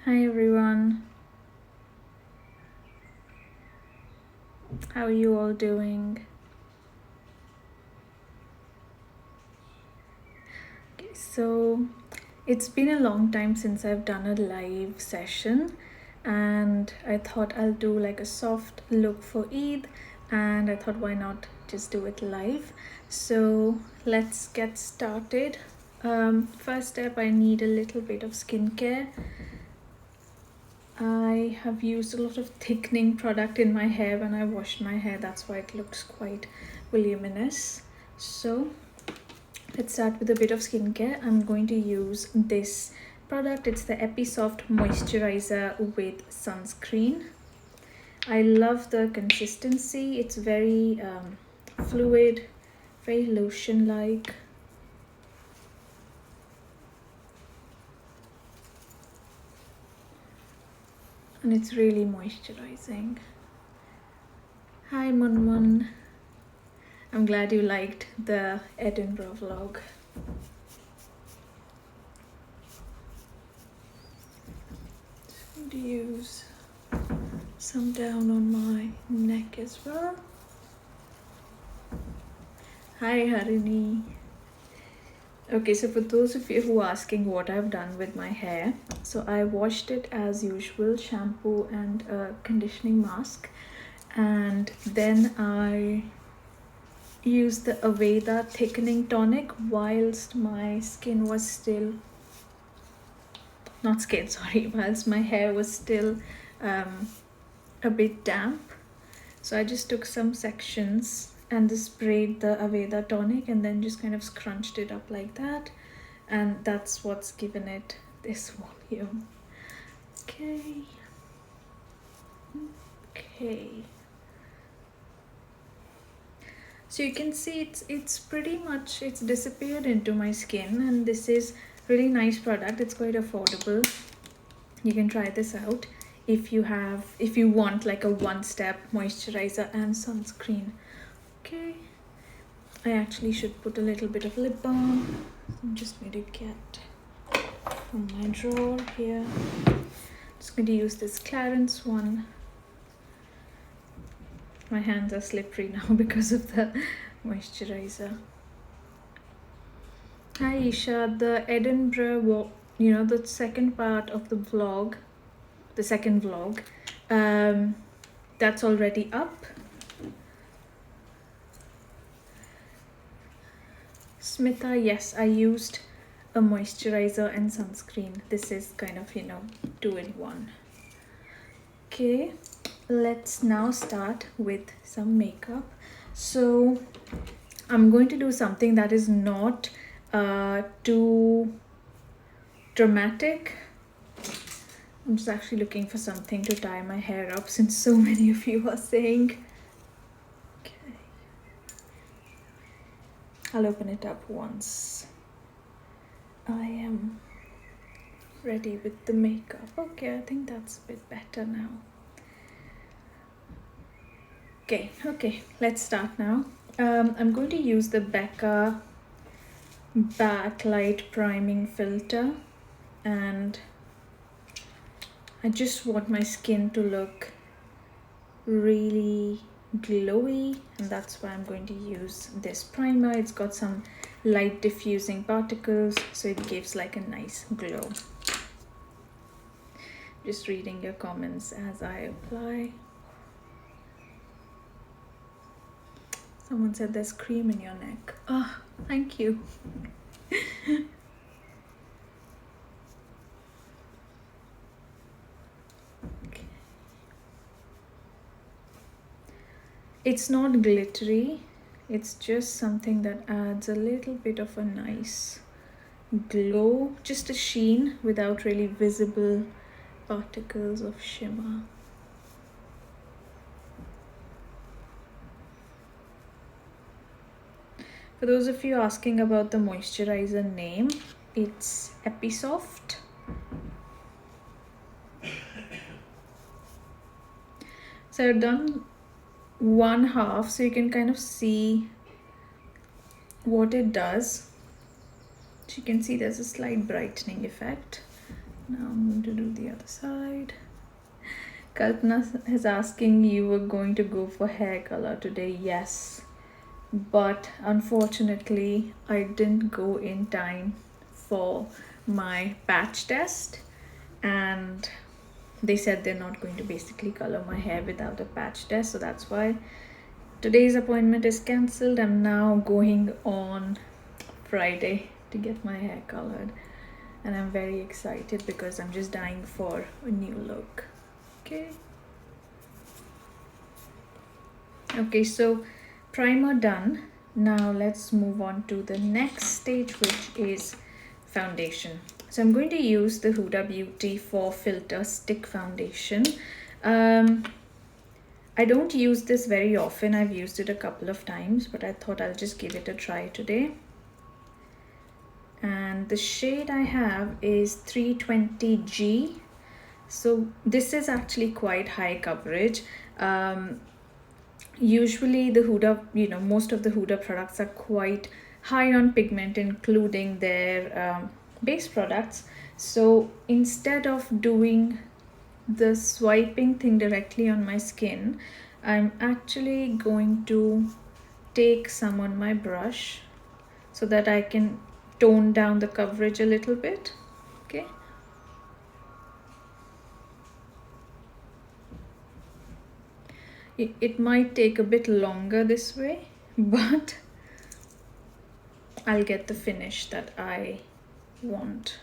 Hi everyone, how are you all doing? Okay, so it's been a long time since I've done a live session, and I thought I'll do like a soft look for Eid, and I thought why not just do it live. So let's get started. First step, I need a little bit of skincare. I have used a lot of thickening product in my hair when I washed my hair, that's why it looks quite voluminous. So let's start with a bit of skincare. I'm going to use this product. It's the Episoft Moisturiser with Sunscreen. I love the consistency. It's very fluid, very lotion-like. And it's really moisturizing. Hi Munmun. I'm glad you liked the Edinburgh vlog. Just going to use some down on my neck as well. Hi Harini. Okay, so for those of you who are asking what I've done with my hair, so I washed it as usual, shampoo and a conditioning mask, and then I used the Aveda thickening tonic whilst my skin was still whilst my hair was still a bit damp. So I just took some sections and just sprayed the Aveda tonic and then just kind of scrunched it up like that, and that's what's given it this volume. Okay. So you can see it's pretty much, it's disappeared into my skin, and this is really nice product. It's quite affordable. You can try this out if you want like a one-step moisturizer and sunscreen. Okay, I actually should put a little bit of lip balm. I'm just going to get from my drawer here. Just going to use this Clarins one. My hands are slippery now because of the moisturizer. Hi Isha, the Edinburgh, the second part of the vlog, the second vlog, that's already up. Smitha, yes, I used a moisturizer and sunscreen. This is kind of, 2-in-1. Okay, let's now start with some makeup. So I'm going to do something that is not too dramatic. I'm just actually looking for something to tie my hair up since so many of you are saying. Okay, I'll open it up once I am ready with the makeup. Okay, I think that's a bit better now. Okay, let's start now. I'm going to use the BECCA Backlight priming filter, and I just want my skin to look really glowy, and that's why I'm going to use this primer. It's got some light diffusing particles, so it gives like a nice glow. Just reading your comments as I apply. Someone said there's cream in your neck. Oh, thank you. Okay. It's not glittery. It's just something that adds a little bit of a nice glow, just a sheen without really visible particles of shimmer. For those of you asking about the moisturizer name, it's Episoft. So I've done one half so you can kind of see what it does. So you can see there's a slight brightening effect. Now I'm going to do the other side. Kalpana is asking, you were going to go for hair color today. Yes, but unfortunately I didn't go in time for my patch test, and they said they're not going to basically color my hair without a patch test, so that's why today's appointment is cancelled. I'm now going on Friday to get my hair colored, and I'm very excited because I'm just dying for a new look. Okay, so primer done. Now let's move on to the next stage, which is foundation. So I'm going to use the Huda Beauty Fauxfilter Stick Foundation. I don't use this very often. I've used it a couple of times, but I thought I'll just give it a try today. And the shade I have is 320G. So this is actually quite high coverage. Usually the Huda, most of the Huda products are quite high on pigment, including their base products. So instead of doing the swiping thing directly on my skin, I'm actually going to take some on my brush so that I can tone down the coverage a little bit. Okay. It might take a bit longer this way, but I'll get the finish that I want.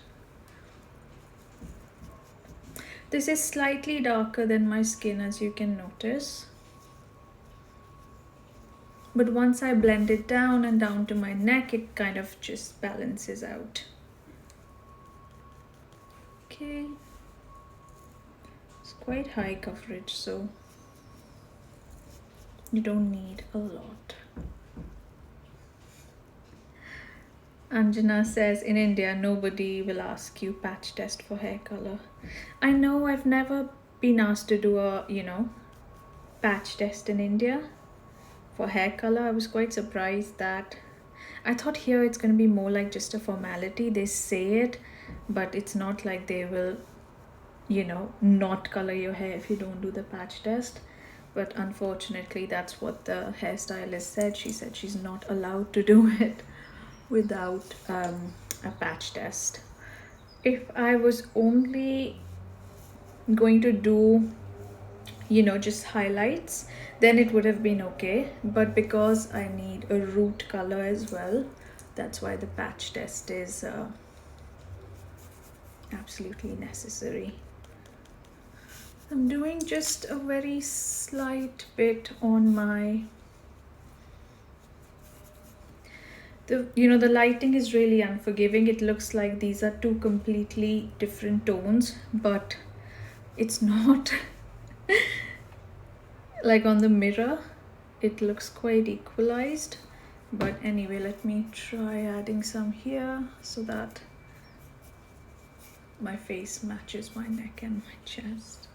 This is slightly darker than my skin, as you can notice. But once I blend it down and down to my neck, it kind of just balances out. Okay. It's quite high coverage, so you don't need a lot. Anjana says, in India, nobody will ask you patch test for hair color. I know, I've never been asked to do a, patch test in India for hair color. I was quite surprised that I thought here it's going to be more like just a formality. They say it, but it's not like they will, not color your hair if you don't do the patch test. But unfortunately, that's what the hairstylist said. She said she's not allowed to do it without a patch test. If I was only going to do, just highlights, then it would have been okay. But because I need a root color as well, that's why the patch test is absolutely necessary. I'm doing just a very slight bit on my, the lighting is really unforgiving. It looks like these are two completely different tones, but it's not. Like on the mirror, it looks quite equalized. But anyway, let me try adding some here so that my face matches my neck and my chest.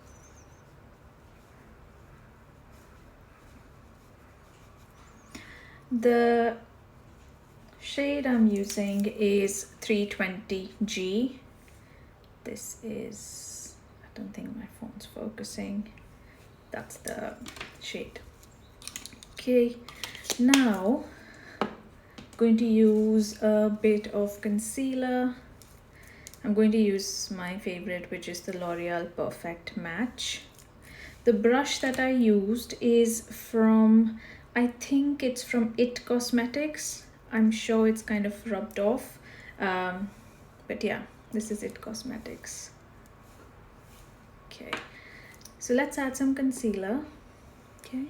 The shade I'm using is 320G. This is, I don't think my phone's focusing. That's the shade. Okay, now I'm going to use a bit of concealer. I'm going to use my favorite, which is the L'Oreal Perfect Match. The brush that I used is from, I think it's from IT Cosmetics. I'm sure it's kind of rubbed off. But yeah, this is IT Cosmetics. Okay, so let's add some concealer. Okay.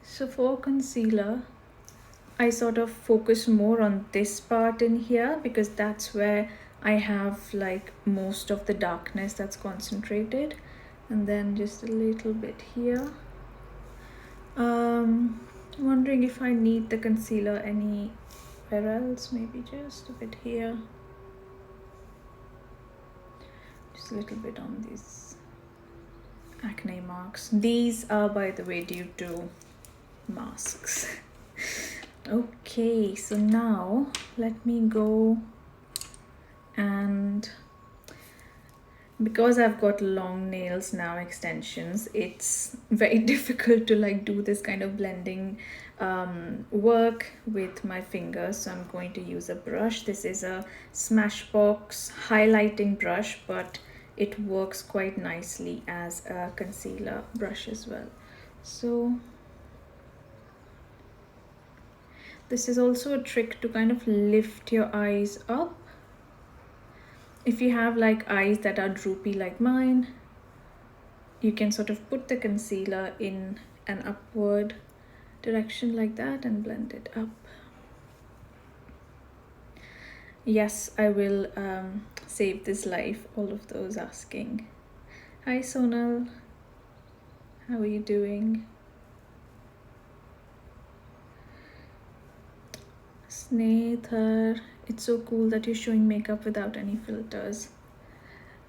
So for concealer, I sort of focus more on this part in here because that's where I have like most of the darkness that's concentrated, and then just a little bit here. Wondering if I need the concealer anywhere else, maybe just a bit here, just a little bit on these acne marks. These are, by the way, due to masks. Okay, so now let me go because I've got long nails now, extensions, it's very difficult to like do this kind of blending work with my fingers. So I'm going to use a brush. This is a Smashbox highlighting brush, but it works quite nicely as a concealer brush as well. So this is also a trick to kind of lift your eyes up. If you have like eyes that are droopy like mine, you can sort of put the concealer in an upward direction like that and blend it up. Yes, I will save this life, all of those asking. Hi Sonal, how are you doing? Snehthar, it's so cool that you're showing makeup without any filters.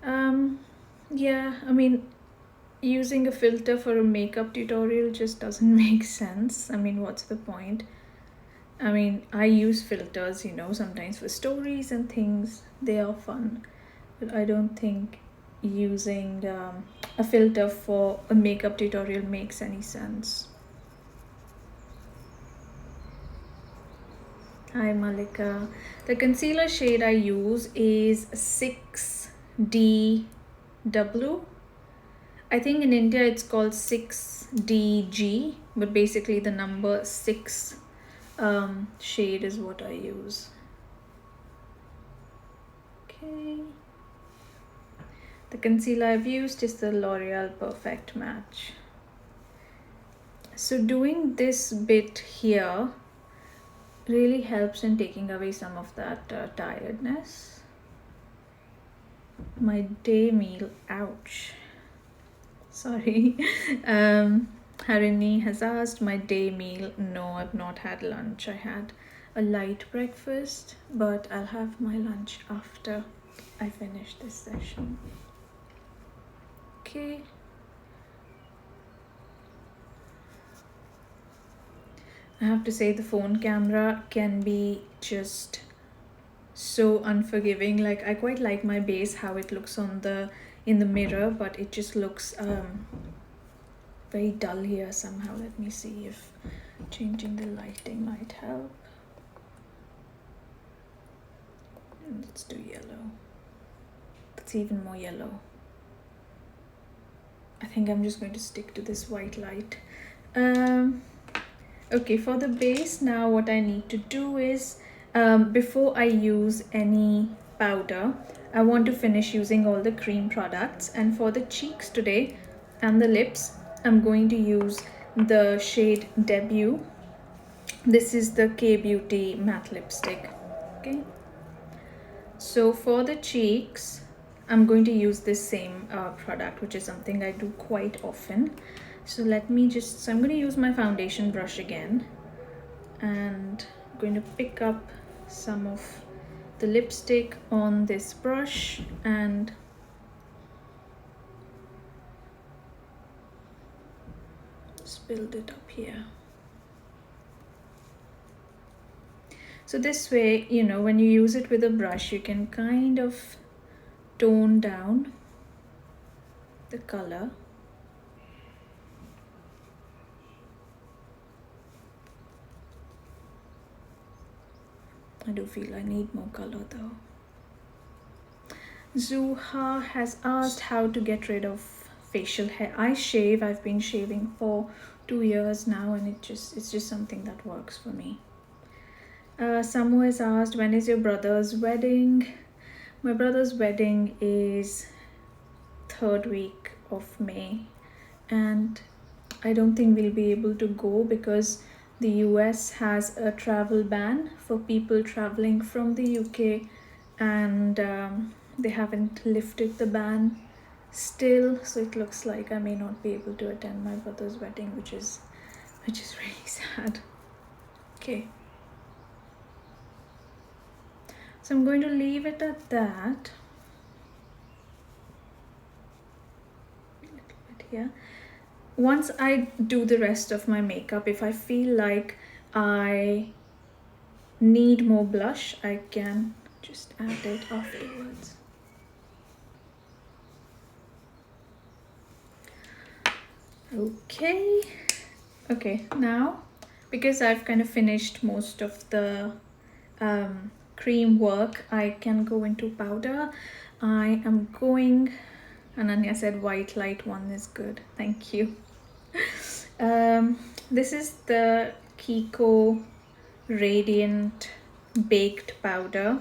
Yeah, I mean, using a filter for a makeup tutorial just doesn't make sense. I mean, what's the point? I mean, I use filters, you know, sometimes for stories and things. They are fun. But I don't think using a filter for a makeup tutorial makes any sense. Hi Malika. The concealer shade I use is 6DW. I think in India it's called 6DG, but basically the number 6 shade is what I use. Okay. The concealer I've used is the L'Oreal Perfect Match. So doing this bit here really helps in taking away some of that tiredness. My day meal, ouch. Sorry. Harini has asked my day meal. No, I've not had lunch. I had a light breakfast, but I'll have my lunch after I finish this session. Okay. I have to say the phone camera can be just so unforgiving. Like I quite like my base, how it looks in the mirror, but it just looks very dull here somehow. Let me see if changing the lighting might help. And let's do yellow. That's even more yellow. I think I'm just going to stick to this white light. Okay, for the base now, what I need to do is before I use any powder, I want to finish using all the cream products. And for the cheeks today and the lips, I'm going to use the shade Debut. This is the K-Beauty matte lipstick. Okay. So for the cheeks, I'm going to use this same product, which is something I do quite often. So let me just, so I'm going to use my foundation brush again, and I'm going to pick up some of the lipstick on this brush and just build it up here. So this way, you know, when you use it with a brush, you can kind of tone down the color. I do feel I need more color though. Zuha has asked how to get rid of facial hair. I shave. I've been shaving for 2 years now, and it's just something that works for me. Samu has asked, when is your brother's wedding? My brother's wedding is 3rd week of May, and I don't think we'll be able to go because the US has a travel ban for people traveling from the UK, and they haven't lifted the ban still, so it looks like I may not be able to attend my brother's wedding, which is really sad. Okay, so I'm going to leave it at that. A little bit here. Once I do the rest of my makeup, if I feel like I need more blush, I can just add it afterwards. Okay, now because I've kind of finished most of the cream work, I can go into powder. I am going, Ananya said white light one is good, thank you. This is the Kiko Radiant Baked Powder.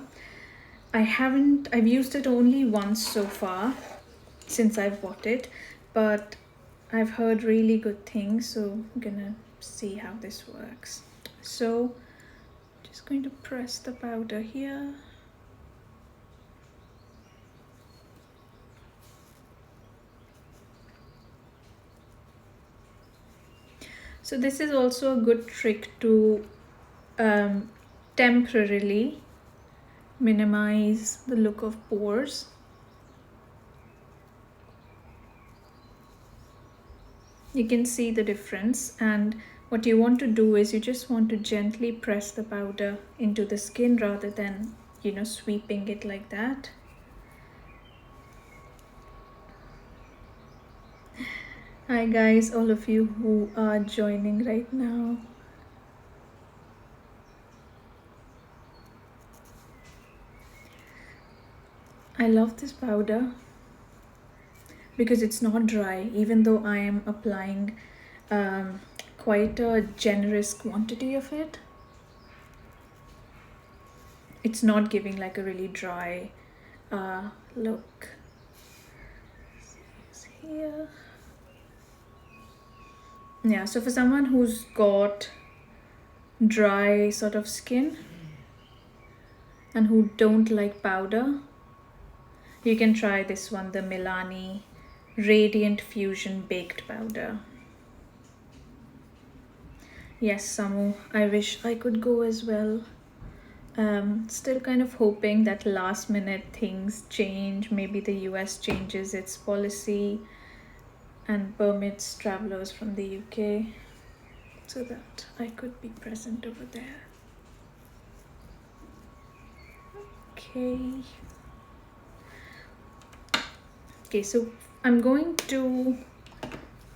I've used it only once so far since I've bought it, but I've heard really good things, so I'm gonna see how this works. So just going to press the powder here. So this is also a good trick to temporarily minimize the look of pores. You can see the difference, and what you want to do is you just want to gently press the powder into the skin rather than, you know, sweeping it like that. Hi guys, all of you who are joining right now. I love this powder because it's not dry, even though I am applying quite a generous quantity of it. It's not giving like a really dry look. Here. Yeah, so for someone who's got dry sort of skin and who don't like powder, you can try this one, the Milano Radiant Fusion Baked Powder. Yes, Samu, I wish I could go as well. Still kind of hoping that last minute things change. Maybe the US changes its policy and permits travelers from the UK so that I could be present over there. Okay, so I'm going to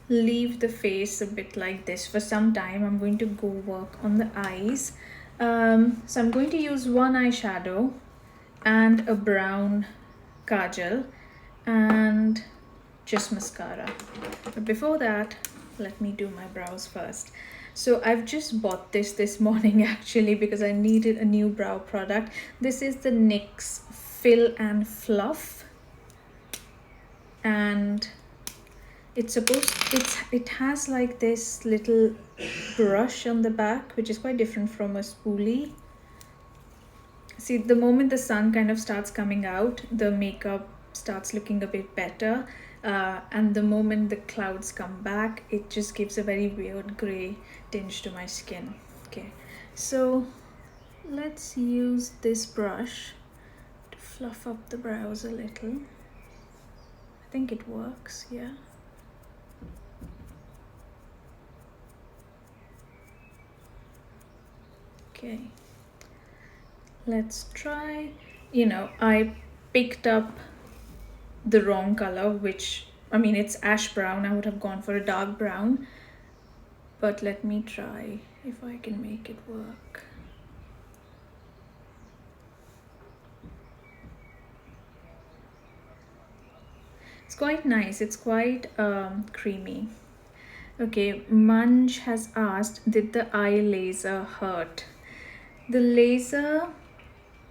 leave the face a bit like this for some time. I'm going to go work on the eyes. So I'm going to use one eyeshadow and a brown kajal and just mascara. But before that, let me do my brows first. So I've just bought this morning actually because I needed a new brow product. This is the NYX Fill and Fluff, and it has like this little brush on the back, which is quite different from a spoolie. See, the moment the sun kind of starts coming out, the makeup starts looking a bit better, and the moment the clouds come back, it just gives a very weird gray tinge to my skin. Okay, so let's use this brush to fluff up the brows a little. I think it works, yeah. Okay, let's try. You know, I picked up the wrong color, which, I mean, it's ash brown. I would have gone for a dark brown, but let me try if I can make it work. It's quite nice. It's quite creamy. Okay, Munch has asked, did the eye laser hurt? The laser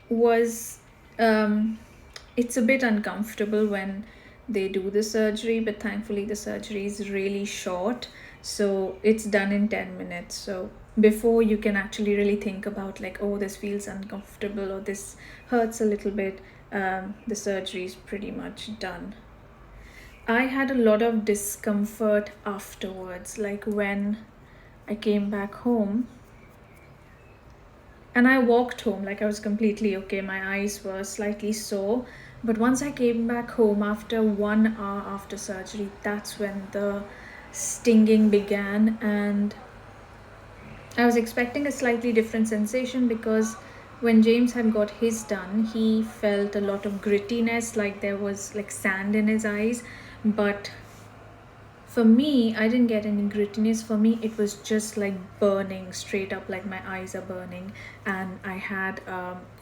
was, it's a bit uncomfortable when they do the surgery, but thankfully the surgery is really short, so it's done in 10 minutes. So before you can actually really think about like, oh, this feels uncomfortable or this hurts a little bit, the surgery is pretty much done. I had a lot of discomfort afterwards, like when I came back home and I walked home, like I was completely okay. My eyes were slightly sore, but once I came back home after 1 hour after surgery, that's when the stinging began, and I was expecting a slightly different sensation because when James had got his done, he felt a lot of grittiness, like there was like sand in his eyes. But For me, I didn't get any grittiness. For me, it was just like burning straight up, like my eyes are burning, and I had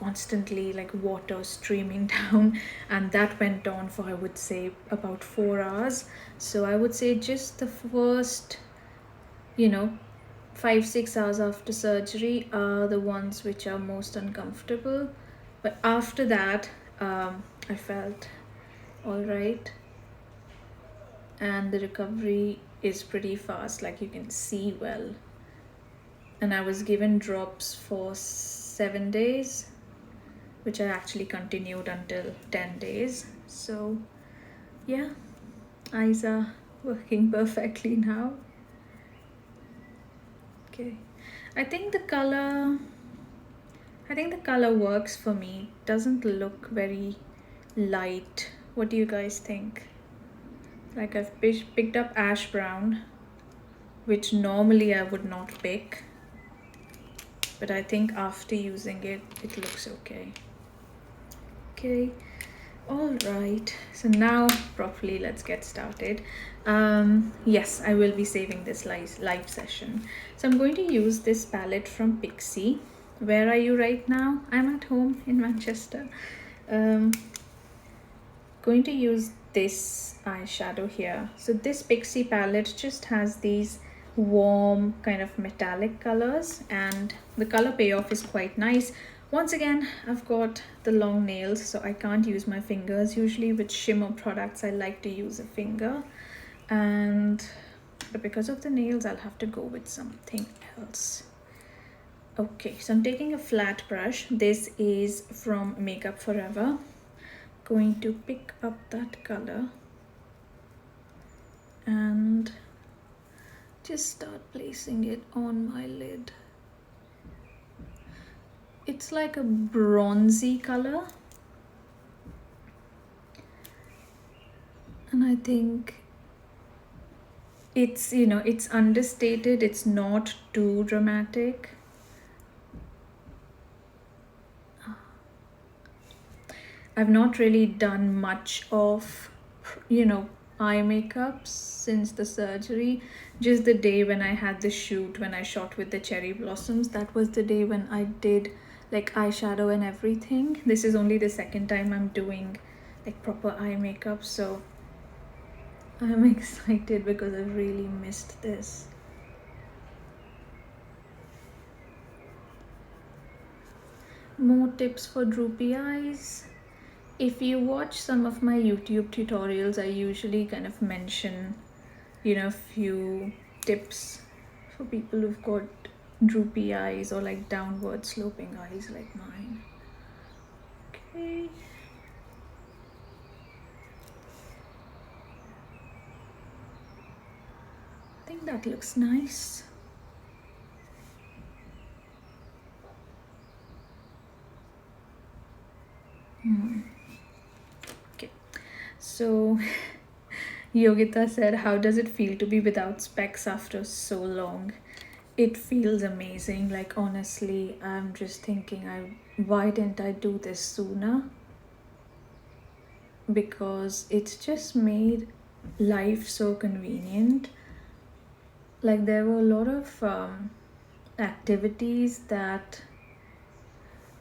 constantly like water streaming down, and that went on for, I would say, about 4 hours. So I would say just the first, you know, 5-6 hours after surgery are the ones which are most uncomfortable. But after that, I felt all right, and the recovery is pretty fast, like you can see well. And I was given drops for 7 days, which I actually continued until 10 days. So yeah, eyes are working perfectly now. Okay, I think the color works for me. Doesn't look very light. What do you guys think? Like, I've picked up ash brown, which normally I would not pick, but I think after using it, it looks okay. Okay, all right. So now properly, let's get started. Yes, I will be saving this live session. So I'm going to use this palette from Pixi. Where are you right now? I'm at home in Manchester. Going to use this eyeshadow here. So this Pixi palette just has these warm kind of metallic colors, and the color payoff is quite nice. Once again, I've got the long nails, so I can't use my fingers. Usually with shimmer products, I like to use a finger, but because of the nails, I'll have to go with something else. Okay, so I'm taking a flat brush. This is from Makeup Forever. Going to pick up that color and just start placing it on my lid. It's like a bronzy color, and I think it's, you know, it's understated, it's not too dramatic. I've not really done much of, you know, eye makeup since the surgery. Just the day when I had the shoot, when I shot with the cherry blossoms, that was the day when I did like eyeshadow and everything. This is only the second time I'm doing like proper eye makeup, so I'm excited because I've really missed this. More tips for droopy eyes. If you watch some of my YouTube tutorials, I usually kind of mention, you know, a few tips for people who've got droopy eyes or like downward sloping eyes like mine. Okay. I think that looks nice. Okay, so Yogita said, how does it feel to be without specs after so long? It feels amazing. Like, honestly, I'm just thinking, why didn't I do this sooner? Because it's just made life so convenient. Like, there were a lot of activities that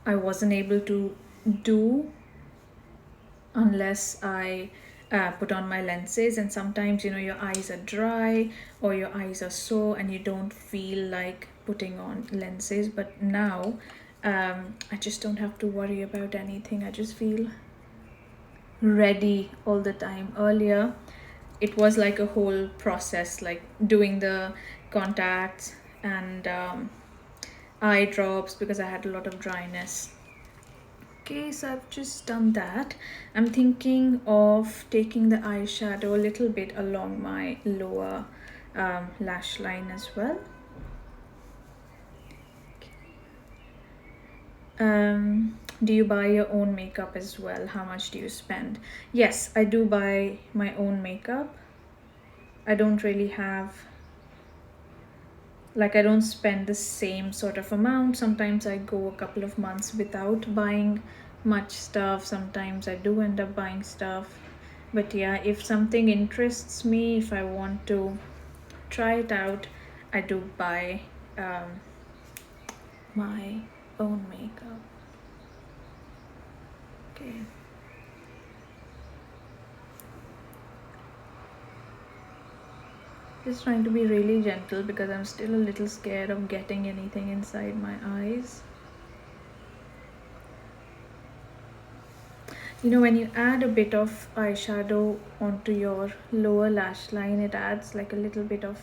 I wasn't able to do unless I put on my lenses, and sometimes, you know, your eyes are dry or your eyes are sore and you don't feel like putting on lenses. But now I just don't have to worry about anything. I just feel ready all the time. Earlier it was like a whole process, like doing the contacts and eye drops because I had a lot of dryness. Okay, so I've just done that. I'm thinking of taking the eyeshadow a little bit along my lower lash line as well. Do you buy your own makeup as well? How much do you spend? Yes, I do buy my own makeup. I don't really have, like, I don't spend the same sort of amount. Sometimes I go a couple of months without buying much stuff. Sometimes I do end up buying stuff. But yeah, if something interests me, if I want to try it out, I do buy my own makeup. Okay. Just trying to be really gentle because I'm still a little scared of getting anything inside my eyes. You know, when you add a bit of eyeshadow onto your lower lash line, it adds like a little bit of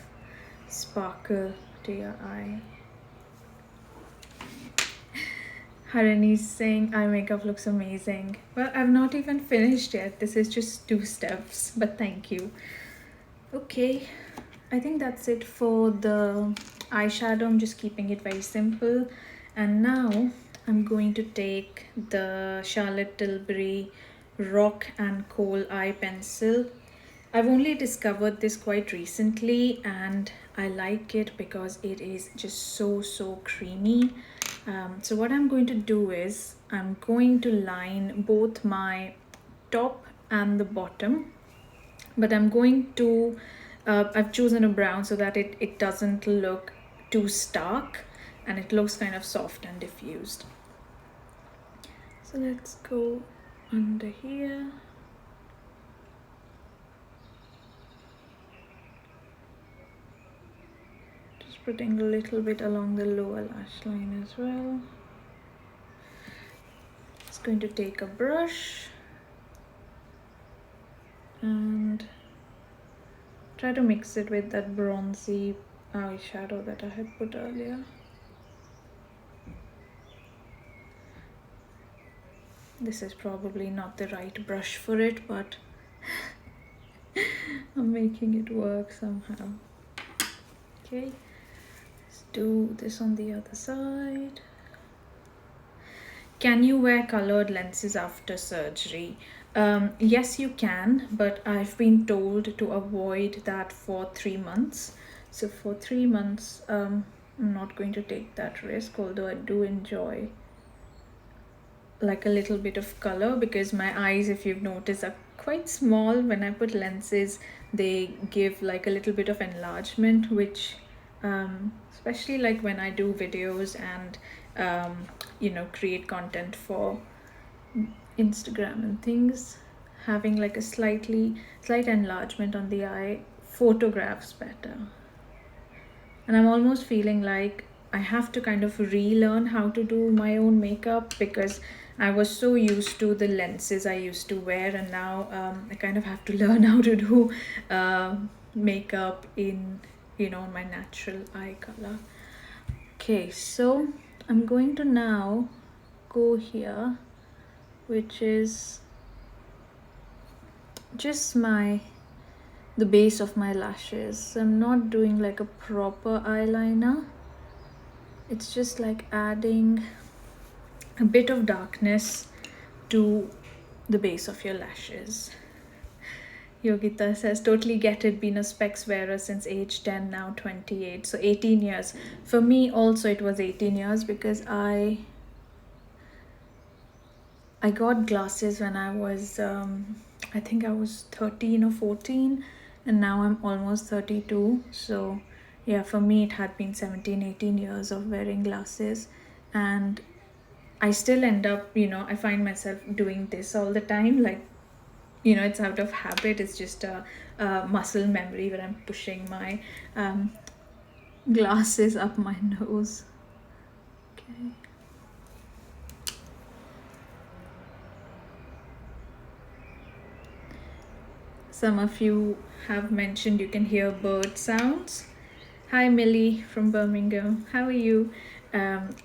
sparkle to your eye. Harani's saying eye makeup looks amazing. Well, I've not even finished yet. This is just 2 steps, but thank you. Okay, I think that's it for the eyeshadow. I'm just keeping it very simple. And now I'm going to take the Charlotte Tilbury Rock and Kohl eye pencil. I've only discovered this quite recently and I like it because it is just so creamy. So what I'm going to do is I'm going to line both my top and the bottom, but I'm going to I've chosen a brown so that it doesn't look too stark and it looks kind of soft and diffused. So let's go under here. Just putting a little bit along the lower lash line as well. Just going to take a brush and try to mix it with that bronzy eyeshadow that I had put earlier. This is probably not the right brush for it, but I'm making it work somehow. Okay, let's do this on the other side. Can you wear colored lenses after surgery? Yes, you can, but I've been told to avoid that for 3 months. So for 3 months, I'm not going to take that risk, although I do enjoy like a little bit of color because my eyes, if you've noticed, are quite small. When I put lenses, they give like a little bit of enlargement, which especially like when I do videos and you know, create content for Instagram and things, having like a slight enlargement on the eye photographs better. And I'm almost feeling like I have to kind of relearn how to do my own makeup because I was so used to the lenses I used to wear, and now I kind of have to learn how to do makeup in, you know, my natural eye color. Okay, so I'm going to now go here, which is just the base of my lashes. I'm not doing like a proper eyeliner. It's just like adding a bit of darkness to the base of your lashes. Yogita says, totally get it, been a specs wearer since age 10, now 28. So 18 years. For me also it was 18 years because I got glasses when I was, I think I was 13 or 14, and now I'm almost 32. So yeah, for me it had been 17, 18 years of wearing glasses, and I still end up, you know, I find myself doing this all the time. Like, you know, it's out of habit. It's just a muscle memory where I'm pushing my glasses up my nose. Okay. Some of you have mentioned you can hear bird sounds. Hi Millie from Birmingham, how are you?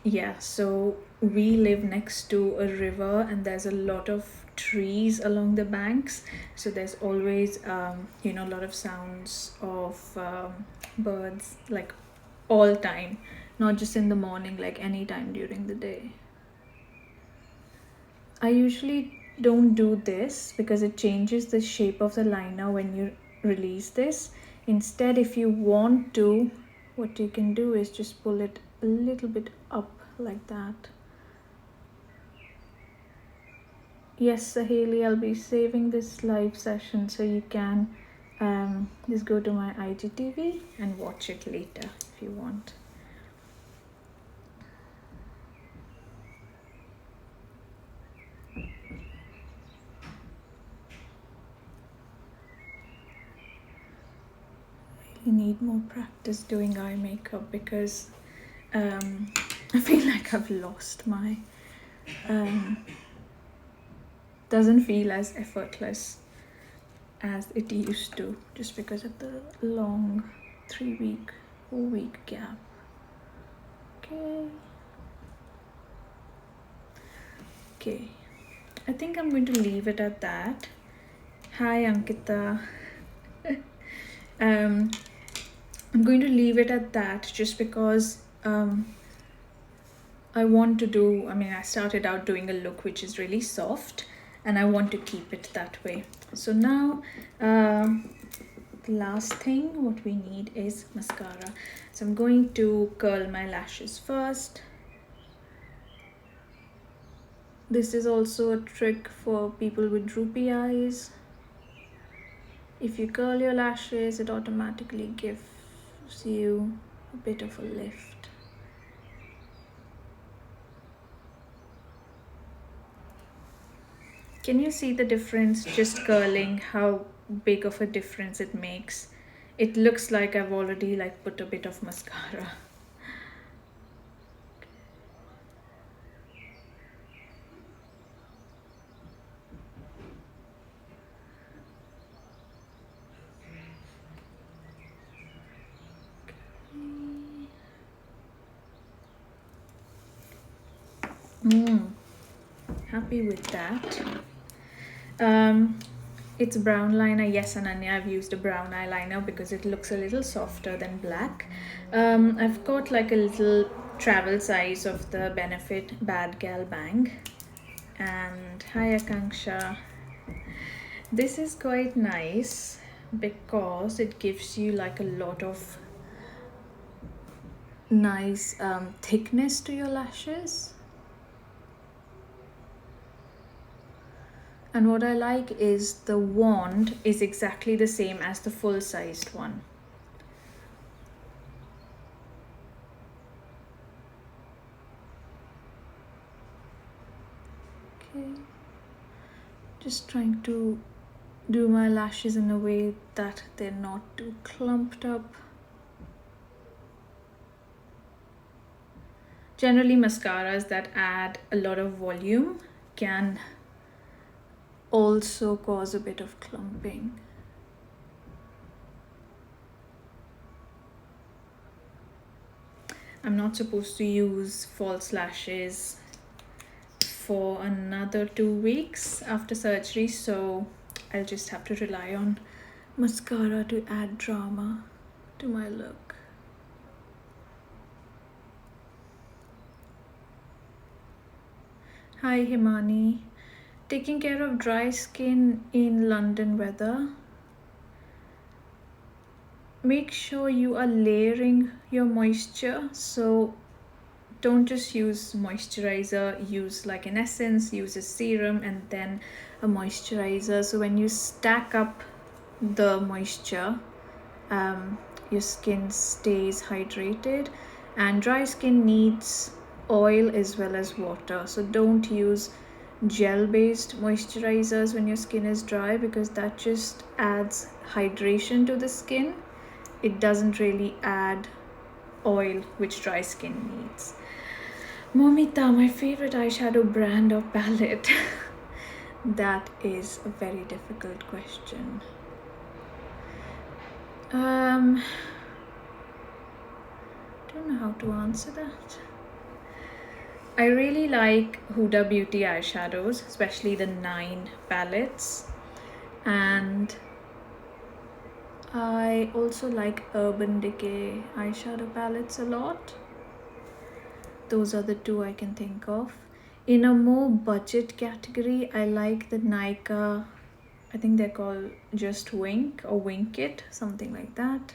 Yeah, so we live next to a river and there's a lot of trees along the banks, so there's always you know, a lot of sounds of birds, like all time, not just in the morning, like any time during the day. I usually don't do this because it changes the shape of the liner when you release this. Instead, if you want to, what you can do is just pull it a little bit up like that. Yes, Haley, I'll be saving this live session so you can just go to my IGTV and watch it later if you want. I need more practice doing eye makeup because I feel like I've lost my doesn't feel as effortless as it used to just because of the long 4-week gap. Okay, I think I'm going to leave it at that. Hi Ankita. I'm going to leave it at that just because I want to do, I started out doing a look which is really soft and I want to keep it that way. So now the last thing what we need is mascara. So I'm going to curl my lashes first. This is also a trick for people with droopy eyes. If you curl your lashes, it automatically gives you a bit of a lift. Can you see the difference just curling, how big of a difference it makes? It looks like I've already put a bit of mascara. Happy with that. It's brown liner. Yes, Ananya, I've used a brown eyeliner because it looks a little softer than black. I've got a little travel size of the Benefit BADgal bang. And hi Akanksha. This is quite nice because it gives you a lot of nice thickness to your lashes. And what I like is the wand is exactly the same as the full-sized one. Okay. Just trying to do my lashes in a way that they're not too clumped up. Generally, mascaras that add a lot of volume can also cause a bit of clumping. I'm not supposed to use false lashes for another 2 weeks after surgery, so I'll just have to rely on mascara to add drama to my look. Hi Himani. Taking care of dry skin in London weather. Make sure you are layering your moisture, so don't just use moisturizer, use an essence, use a serum and then a moisturizer. So when you stack up the moisture, your skin stays hydrated, and dry skin needs oil as well as water. So don't use gel-based moisturizers when your skin is dry because that just adds hydration to the skin. It doesn't really add oil which dry skin needs. Momita, my favorite eyeshadow brand or palette? That is a very difficult question. Don't know how to answer that. I really like Huda Beauty eyeshadows, especially the 9 palettes, and I also like Urban Decay eyeshadow palettes a lot. Those are the 2 I can think of. In a more budget category, I like the Nykaa, I think they're called Just Wink or Wink It, something like that.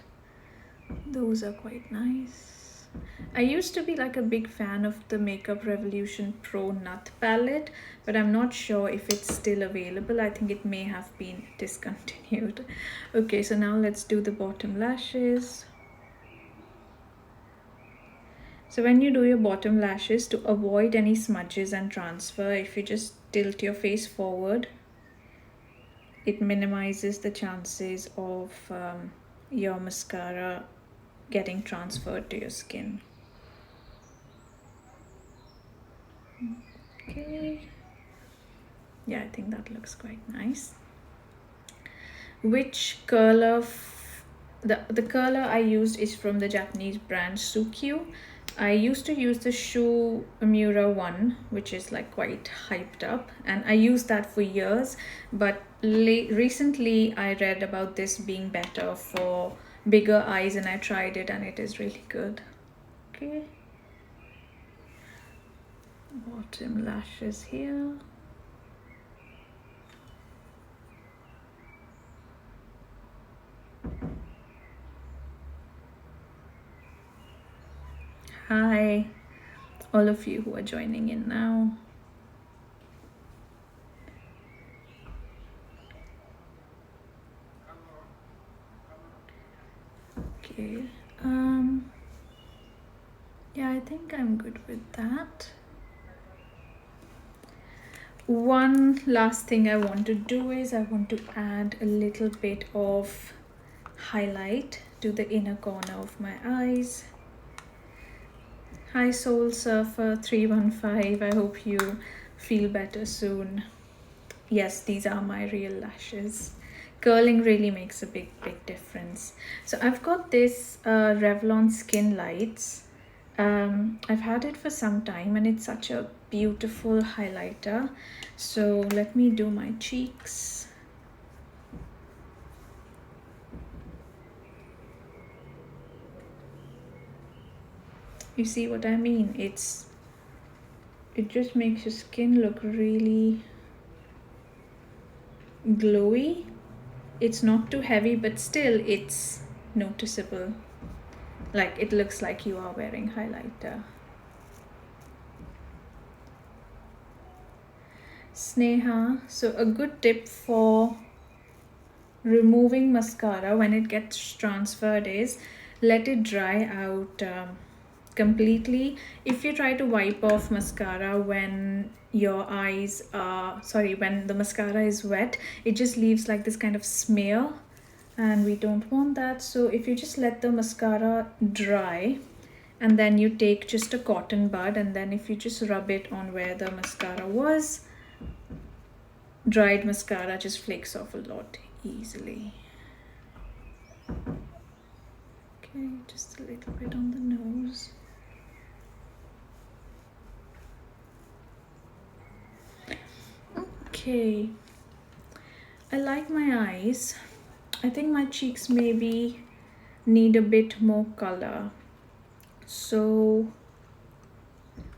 Those are quite nice. I used to be like a big fan of the Makeup Revolution Pro Nut palette, but I'm not sure if it's still available. I think it may have been discontinued. Okay, so now let's do the bottom lashes. So when you do your bottom lashes, to avoid any smudges and transfer, if you just tilt your face forward, it minimizes the chances of your mascara getting transferred to your skin. Okay. Yeah, I think that looks quite nice. Which curler? The curler I used is from the Japanese brand Sukyu. I used to use the Shu Mura one, which is like quite hyped up, and I used that for years. But recently I read about this being better for bigger eyes, and I tried it, and it is really good. Okay. Bottom lashes here. Hi, all of you who are joining in now. Okay, yeah, I think I'm good with that. One last thing I want to do is I want to add a little bit of highlight to the inner corner of my eyes. Hi Soul Surfer 315, I hope you feel better soon. Yes, these are my real lashes. Curling really makes a big difference. So I've got this Revlon Skin Lights. I've had it for some time and it's such a beautiful highlighter. So let me do my cheeks. You see what I mean? It just makes your skin look really glowy. It's not too heavy, but still it's noticeable. Like it looks like you are wearing highlighter. Sneha, so a good tip for removing mascara when it gets transferred is let it dry out completely. If you try to wipe off mascara when your eyes are when the mascara is wet, it just leaves like this kind of smear, and we don't want that. So if you just let the mascara dry and then you take just a cotton bud, and then if you just rub it on where the mascara was, dried mascara just flakes off a lot easily. Okay, just a little bit on the nose. Okay, I like my eyes. I think my cheeks maybe need a bit more color. So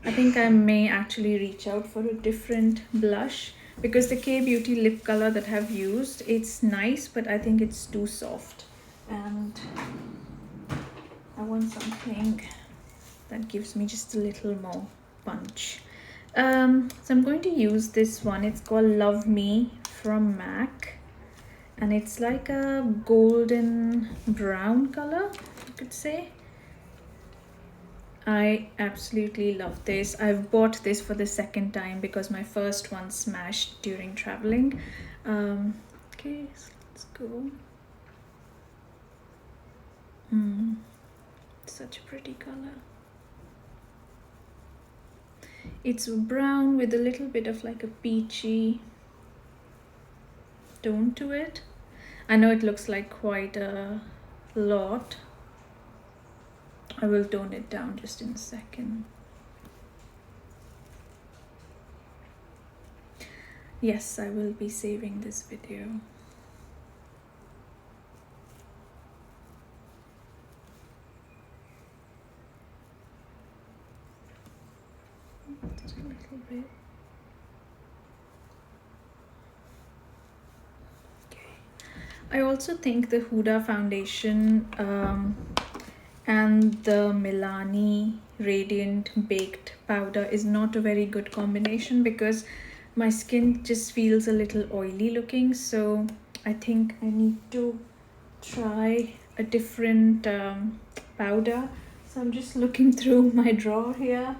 I think I may actually reach out for a different blush, because the K-Beauty lip color that I've used, it's nice, but I think it's too soft. And I want something that gives me just a little more punch. So I'm going to use this one. It's called Love Me from MAC, and it's like a golden brown color, you could say. I absolutely love this. I've bought this for the second time because my first one smashed during traveling. Okay, so let's go. Such a pretty color. It's brown with a little bit of like a peachy tone to it. I know it looks like quite a lot. I will tone it down just in a second. Yes, I will be saving this video. Just a little bit. Okay. I also think the Huda foundation and the Milani Radiant Baked Powder is not a very good combination because my skin just feels a little oily looking, so I think I need to try a different powder. So I'm just looking through my drawer here,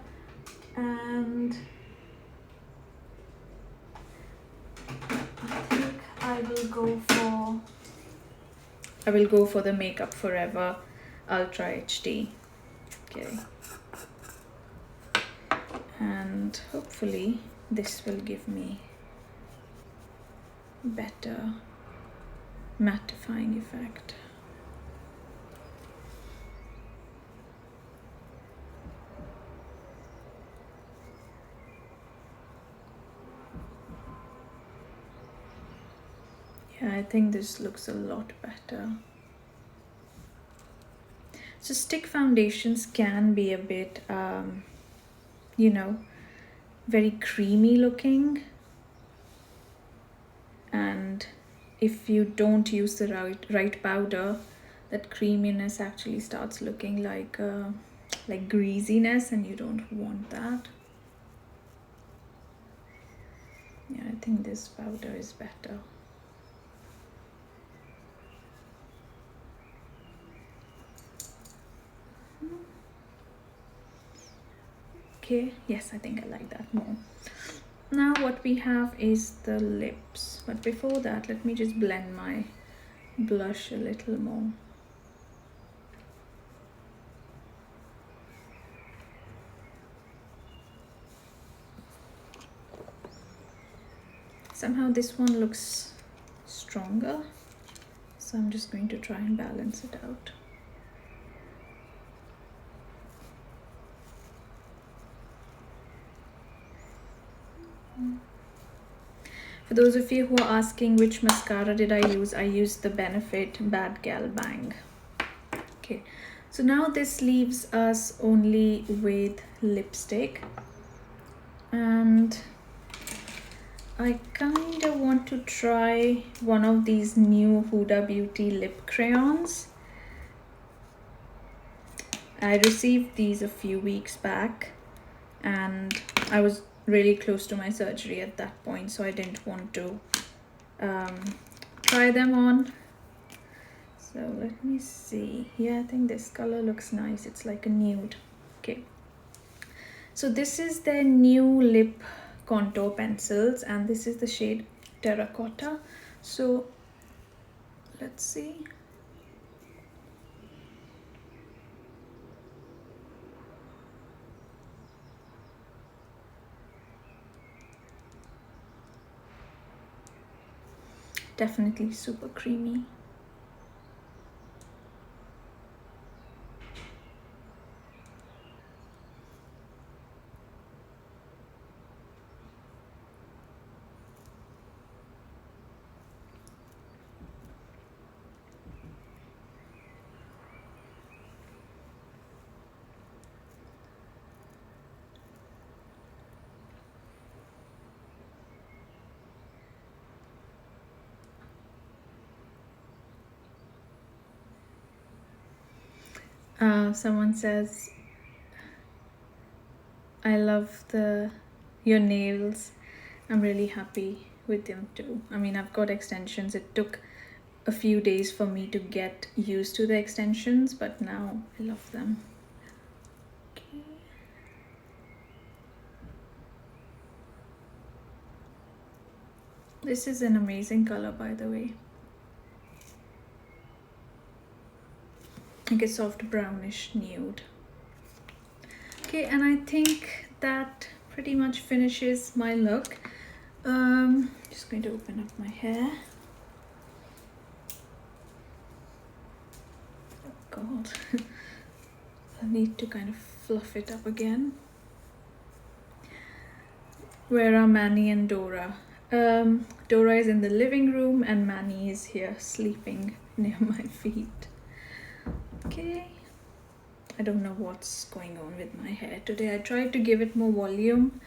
and I think I will go for the Makeup Forever Ultra HD. Okay, and hopefully this will give me better mattifying effect. Yeah, I think this looks a lot better. So stick foundations can be a bit, you know, very creamy looking, and if you don't use the right powder, that creaminess actually starts looking like greasiness, and you don't want that. Yeah, I think this powder is better. Okay, yes, I think I like that more. Now what we have is the lips, but before that let me just blend my blush a little more. Somehow this one looks stronger, so I'm just going to try and balance it out. For those of you who are asking which mascara did I used the Benefit BADgal Bang. Okay, so now this leaves us only with lipstick, and I kind of want to try one of these new Huda Beauty lip crayons. I received these a few weeks back, and I was really close to my surgery at that point, so I didn't want to try them on. So let me see. Yeah, I think this color looks nice. It's like a nude. Okay, so this is their new lip contour pencils, and this is the shade Terracotta. So let's see. Definitely super creamy. Someone says, I love your nails. I'm really happy with them too. I mean, I've got extensions. It took a few days for me to get used to the extensions, but now I love them. Okay. This is an amazing color, by the way. Like a soft brownish nude. Okay, and I think that pretty much finishes my look. Just going to open up my hair. Oh God, I need to kind of fluff it up again. Where are Manny and Dora? Dora is in the living room and Manny is here sleeping near my feet. Okay, I don't know what's going on with my hair today. I tried to give it more volume.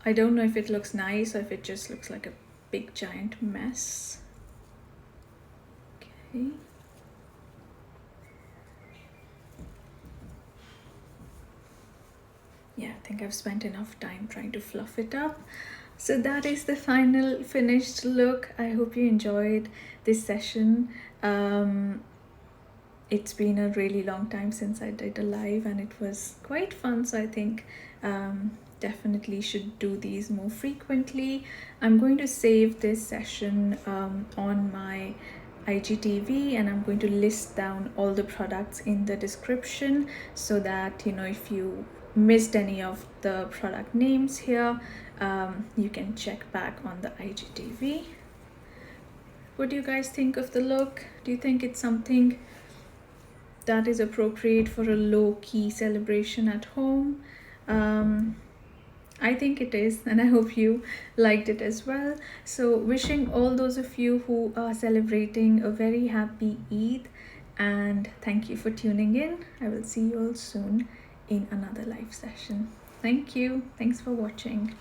I don't know if it looks nice or if it just looks like a big giant mess. Okay. think I've spent enough time trying to fluff it up. So that is the final finished look. I hope you enjoyed this session. It's been a really long time since I did a live and it was quite fun, so I think definitely should do these more frequently. I'm going to save this session on my IGTV, and I'm going to list down all the products in the description so that, you know, if you missed any of the product names here, you can check back on the IGTV. What do you guys think of the look? Do you think it's something that is appropriate for a low-key celebration at home? I think it is, and I hope you liked it as well. So wishing all those of you who are celebrating a very happy Eid, and thank you for tuning in. I will see you all soon in another live session. Thank you. Thanks for watching.